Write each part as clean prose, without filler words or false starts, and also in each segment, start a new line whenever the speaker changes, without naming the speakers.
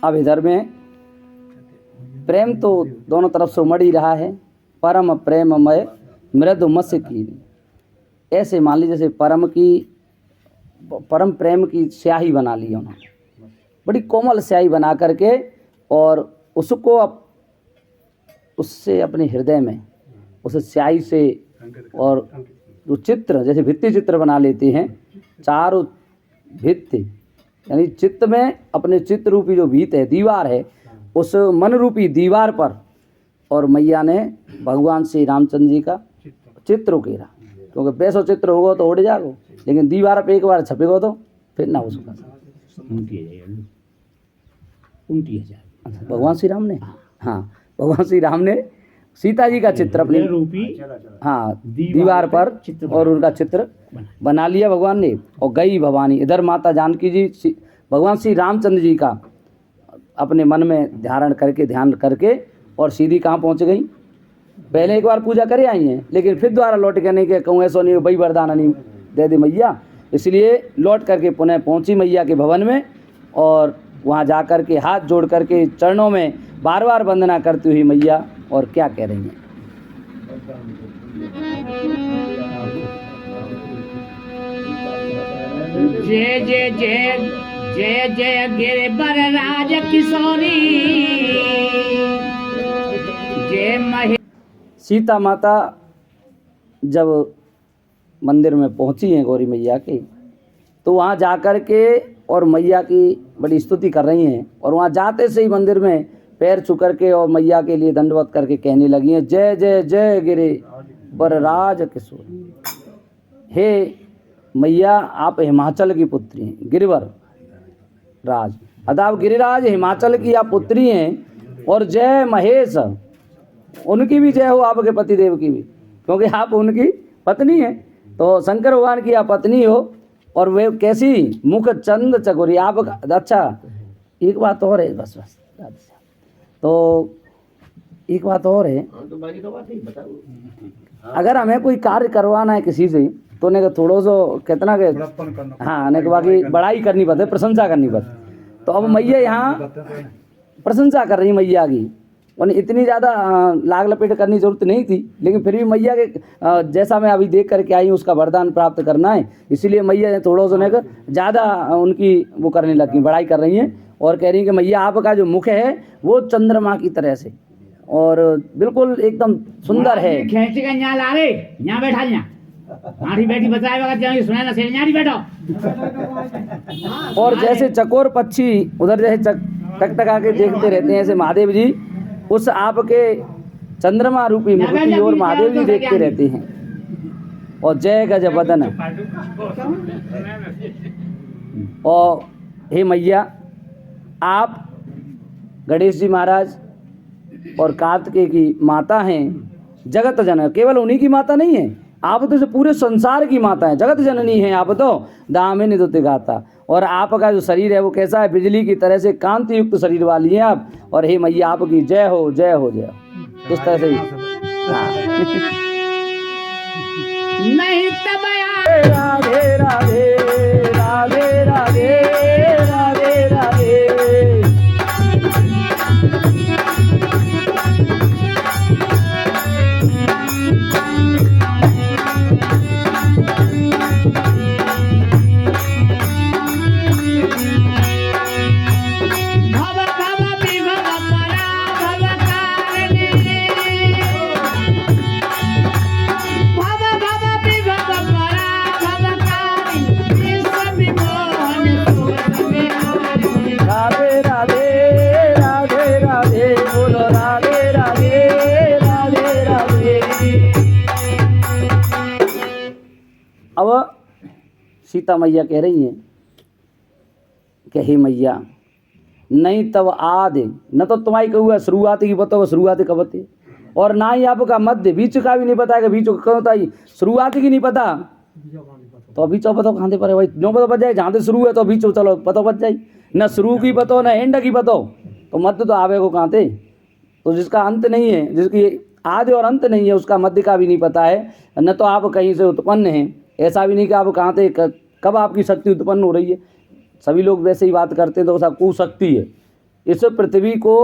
अब इधर में प्रेम तो दोनों तरफ से उमड़ ही रहा है। परम प्रेममय मृदु मत्स्य की, ऐसे मान लीजिए जैसे परम प्रेम की स्याही बना ली उन्होंने, बड़ी कोमल स्याही बना करके, और उसको उससे अपने हृदय में उस स्याही से, और जो चित्र जैसे भित्ति चित्र बना लेते हैं, चारों भित्ति यानी चित्त में अपने चित्त रूपी जो भीत है, दीवार है, उस मन रूपी दीवार पर और मैया ने भगवान श्री रामचंद्र जी का चित्र उकेरा। क्योंकि पैसों चित्र होगा तो उड़ जाएगा, लेकिन दीवार पर एक बार छपेगा तो फिर ना हो सकता। भगवान श्री राम ने, हाँ भगवान श्री राम ने सीता जी का चित्र अपने हाँ दीवार पर और उनका चित्र बना लिया भगवान ने। और गई भवानी, इधर माता जानकी जी भगवान श्री रामचंद्र जी का अपने मन में ध्यान करके और सीधी कहाँ पहुँच गई। पहले एक बार पूजा करे आई हैं, लेकिन फिर दोबारा लौट के नहीं कि कहूँ ऐसा नहीं भाई वरदान नहीं दे दे मैया, इसलिए लौट करके पुनः पहुँची मैया के भवन में। और वहाँ जा कर के हाथ जोड़ करके चरणों में बार बार वंदना करती हुई मैया और क्या कह रही हैं।
जय जय जय जय जय गिरिवर राज किशोरी जय महे।
सीता माता जब मंदिर में पहुंची हैं गौरी मैया के, तो वहाँ जा कर के और मैया की बड़ी स्तुति कर रही हैं। और वहाँ जाते से ही मंदिर में पैर छू करके और मैया के लिए दंडवत करके कहने लगी हैं, जय जय जय गिरिवर राज किशोरी। हे मैया, आप हिमाचल की पुत्री हैं, गिरिवर राज अदाब गिरिराज हिमाचल की आप पुत्री हैं। और जय महेश, उनकी भी जय हो, आपके पति देव की भी, क्योंकि आप उनकी पत्नी हैं। तो शंकर भगवान की आप पत्नी हो, और वे कैसी मुख चंद चकोरी आप। अच्छा एक बात और है, बस तो एक बात और है, अगर हमें कोई कार्य करवाना है किसी से, तो ने थोड़ा सा कितना के हाँ ने बाकी बड़ाई करनी पड़ती, प्रशंसा करनी पड़ती। तो अब मैया यहाँ प्रशंसा कर रही मैया की, और इतनी ज़्यादा लाग लपेट करनी जरूरत नहीं थी, लेकिन फिर भी मैया के जैसा मैं अभी देख करके आई हूँ उसका वरदान प्राप्त करना है, इसीलिए मैया थोड़ा सा ज़्यादा उनकी वो करने लगी, बड़ाई कर रही हैं। और कह रही हैं कि मैया आपका जो मुख है वो चंद्रमा की तरह से और बिल्कुल एकदम सुंदर है।
खींच के यहाँ ला रे, यहाँ बैठा, यहाँ बैठी बताएगा सुना ना से यहाँ बैठो।
और जैसे चकोर पक्षी उधर जैसे टकटका के देखते रहते हैं, ऐसे महादेव जी उस आपके चंद्रमा रूपी मुख की ओर महादेव जी देखते रहते हैं। और जय गज बदन, और हे मैया, आप गणेश जी महाराज और कार्तिकेय की माता हैं, जगत जनक। केवल उन्हीं की माता नहीं है, आप तो इस पूरे संसार की माता है, जगत जननी है आप तो, दामिनी दुति गाता। और आपका जो शरीर है वो कैसा है, बिजली की तरह से कांति युक्त शरीर वाली हैं आप। और हे मैया आपकी जय हो जय हो जय हो, इस तरह से
नहीं तब
राधे राधे राधे राधे राधे। सीता मैया कह रही हैं कि हे मैया, नहीं तब आदि न तो तुम्हारी कहूँ शुरुआत की पता हो, शुरुआत कब होती, और ना ही आपका मध्य बीच का भी नहीं पता है कि बीच कब होता है, शुरुआत की नहीं पता तो अभी चो पता कहाँ पर है भाई, जो पता बच जाए जहाँ से शुरू है तो बीच चलो पता बच जाए, न शुरू की पता न एंड की पता तो मध्य तो आवे को कहाँ थे। तो जिसका अंत नहीं है, जिसकी आदि और अंत नहीं है, उसका मध्य का भी नहीं पता है, न तो आप कहीं से उत्पन्न हैं, ऐसा भी नहीं कि आप कहाँ थे, कब आपकी शक्ति उत्पन्न हो रही है। सभी लोग वैसे ही बात करते हैं तो ऐसा कुशक्ति है। इस पृथ्वी को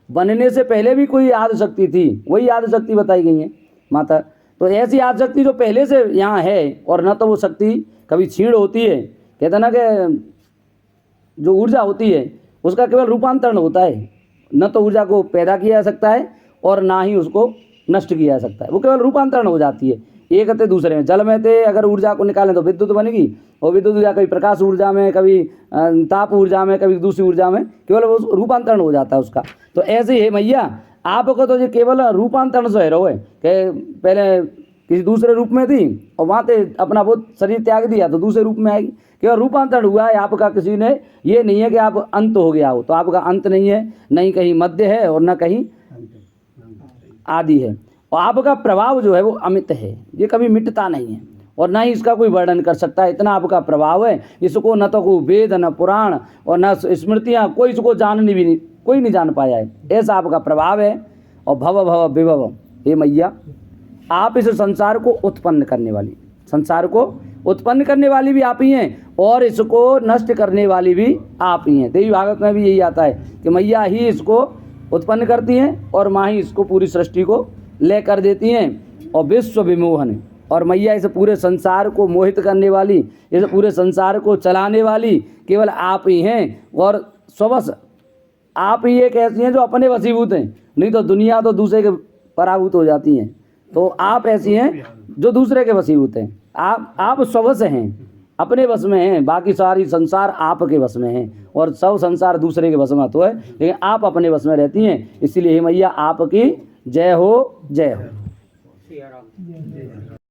बनने से पहले भी कोई आदि शक्ति थी, वही आदि शक्ति बताई गई है माता। तो ऐसी आदि शक्ति जो पहले से यहाँ है, और न तो वो शक्ति कभी क्षीण होती है, कहते ना कि जो ऊर्जा होती है उसका केवल रूपांतरण होता है, न तो ऊर्जा को पैदा किया जा सकता है और ना ही उसको नष्ट किया जा सकता है, वो केवल रूपांतरण हो जाती है एक थे दूसरे में। जल में थे अगर ऊर्जा को निकालें तो विद्युत बनेगी, और विद्युत ऊर्जा कभी प्रकाश ऊर्जा में, कभी ताप ऊर्जा में, कभी दूसरी ऊर्जा में, केवल वो रूपांतरण हो जाता है उसका। तो ऐसे ही है मैया, आपको तो ये केवल रूपांतरण से रहो है कि पहले किसी दूसरे रूप में थी और वहाँ से अपना वो शरीर त्याग दिया तो दूसरे रूप में आएगी, केवल रूपांतरण हुआ है आपका। किसी ने ये नहीं है कि आप अंत हो गया हो, तो आपका अंत नहीं है, नहीं कहीं मध्य है और न कहीं आदि है। और आपका प्रभाव जो है वो अमित है, ये कभी मिटता नहीं है और ना ही इसका कोई वर्णन कर सकता है। इतना आपका प्रभाव है, इसको न तो कोई वेद, न पुराण और न स्मृतियाँ, कोई इसको जाननी भी नहीं, कोई नहीं जान पाया है, ऐसा आपका प्रभाव है। और भव भव विभव, हे मैया, आप इस संसार को उत्पन्न करने वाली, संसार को उत्पन्न करने वाली भी आप ही हैं और इसको नष्ट करने वाली भी आप ही हैं। देवी भागवत में भी यही आता है कि मैया ही इसको उत्पन्न करती हैं और माँ ही इसको पूरी सृष्टि को ले कर देती हैं। और विश्व विमोहन, और मैया इस पूरे संसार को मोहित करने वाली, इस पूरे संसार को चलाने वाली केवल आप ही हैं। और स्ववश आप ही एक ऐसी हैं जो अपने वशीभूत हैं, नहीं तो दुनिया तो दूसरे के पराभूत हो जाती हैं। तो आप ऐसी हैं जो दूसरे के वशीभूत हैं। आप स्ववश हैं, अपने वश में हैं, बाकी सारी संसार आपके वश में है और सब संसार दूसरे के वश में तो है, लेकिन आप अपने वश में रहती हैं। इसीलिए हे मैया आपकी जय हो, जय हो।